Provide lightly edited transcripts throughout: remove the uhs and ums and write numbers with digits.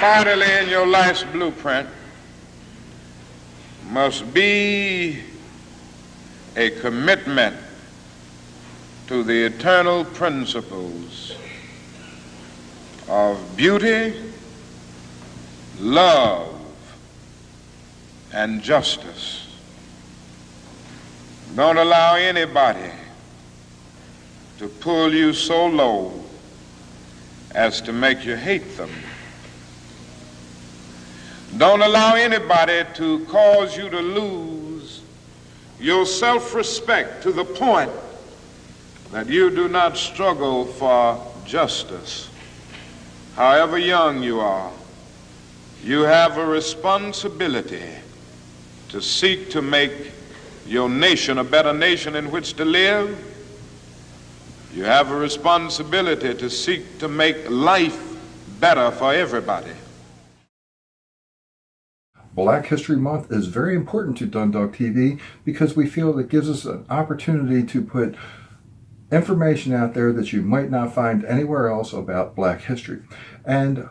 Finally, in your life's blueprint must be a commitment to the eternal principles of beauty, love, and justice. Don't allow anybody to pull you so low as to make you hate them. Don't allow anybody to cause you to lose your self-respect to the point that you do not struggle for justice. However young you are, you have a responsibility to seek to make your nation a better nation in which to live. You have a responsibility to seek to make life better for everybody. Black History Month is very important to DundalkTV because we feel it gives us an opportunity to put information out there that you might not find anywhere else about Black history. And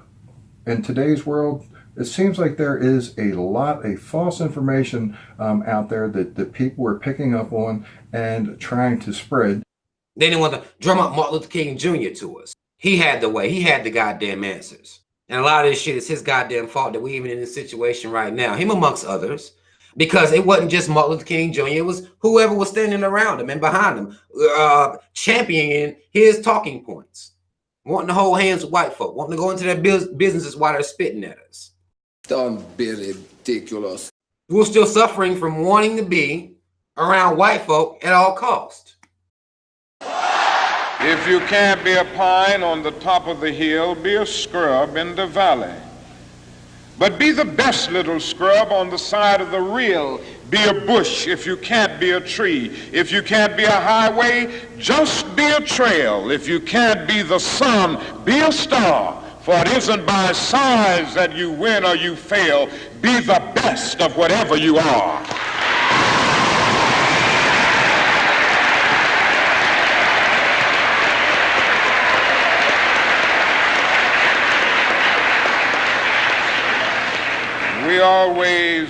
in today's world, it seems like there is a lot of false information out there that people are picking up on and trying to spread. They didn't want to drum up Martin Luther King Jr. to us. He had the way. He had the goddamn answers. And a lot of this shit is his goddamn fault that we're even in this situation right now. Him amongst others. Because it wasn't just Martin Luther King Jr. It was whoever was standing around him and behind him, championing his talking points. Wanting to hold hands with white folk. Wanting to go into their businesses while they're spitting at us. Don't be ridiculous. We're still suffering from wanting to be around white folk at all costs. If you can't be a pine on the top of the hill, be a scrub in the valley. But be the best little scrub on the side of the rill. Be a bush if you can't be a tree. If you can't be a highway, just be a trail. If you can't be the sun, be a star. For it isn't by size that you win or you fail. Be the best of whatever you are.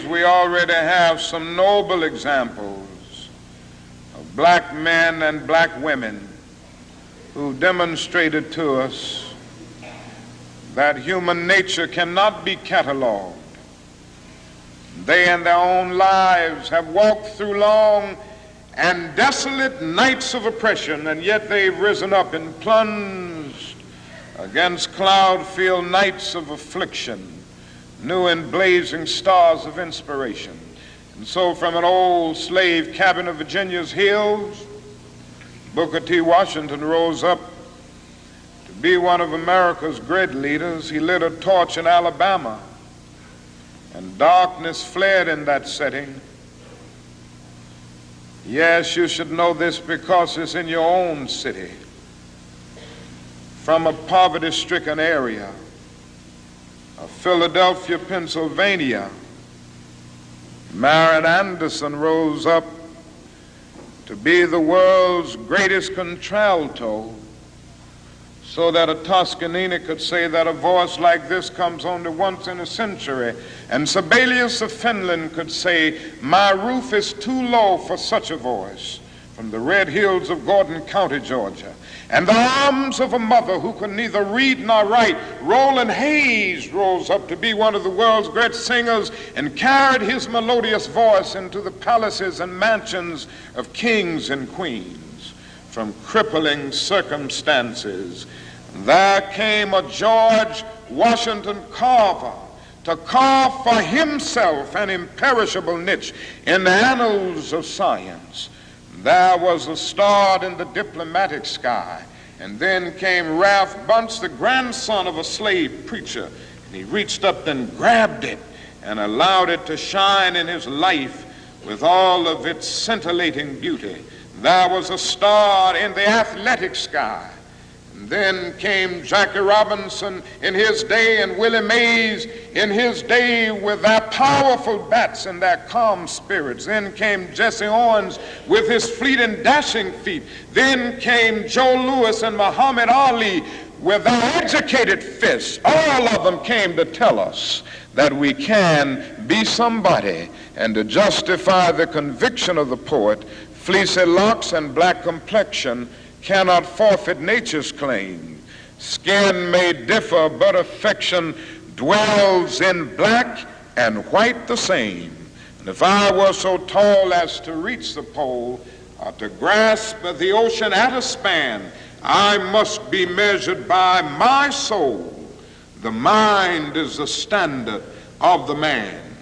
We already have some noble examples of black men and black women who demonstrated to us that human nature cannot be cataloged. They in their own lives have walked through long and desolate nights of oppression, and yet they've risen up and plunged against cloud-filled nights of affliction, new and blazing stars of inspiration. And so from an old slave cabin of Virginia's hills, Booker T. Washington rose up to be one of America's great leaders. He lit a torch in Alabama, and darkness fled in that setting. Yes, you should know this because it's in your own city. From a poverty-stricken area of Philadelphia, Pennsylvania, Marion Anderson rose up to be the world's greatest contralto, so that a Toscanini could say that a voice like this comes only once in a century. And Sibelius of Finland could say, my roof is too low for such a voice, from the red hills of Gordon County, Georgia. And the arms of a mother who could neither read nor write, Roland Hayes, rose up to be one of the world's great singers and carried his melodious voice into the palaces and mansions of kings and queens. From crippling circumstances, there came a George Washington Carver to carve for himself an imperishable niche in the annals of science. There was a star in the diplomatic sky. And then came Ralph Bunce, the grandson of a slave preacher. And he reached up and grabbed it and allowed it to shine in his life with all of its scintillating beauty. There was a star in the athletic sky. And then came Jackie Robinson in his day and Willie Mays in his day with their powerful bats and their calm spirits. Then came Jesse Owens with his fleet and dashing feet. Then came Joe Louis and Muhammad Ali with their educated fists, all of them came to tell us that we can be somebody, and to justify the conviction of the poet, fleecy locks and black complexion cannot forfeit nature's claim. Skin may differ, but affection dwells in black and white the same. And if I were so tall as to reach the pole, or to grasp the ocean at a span, I must be measured by my soul. The mind is the standard of the man.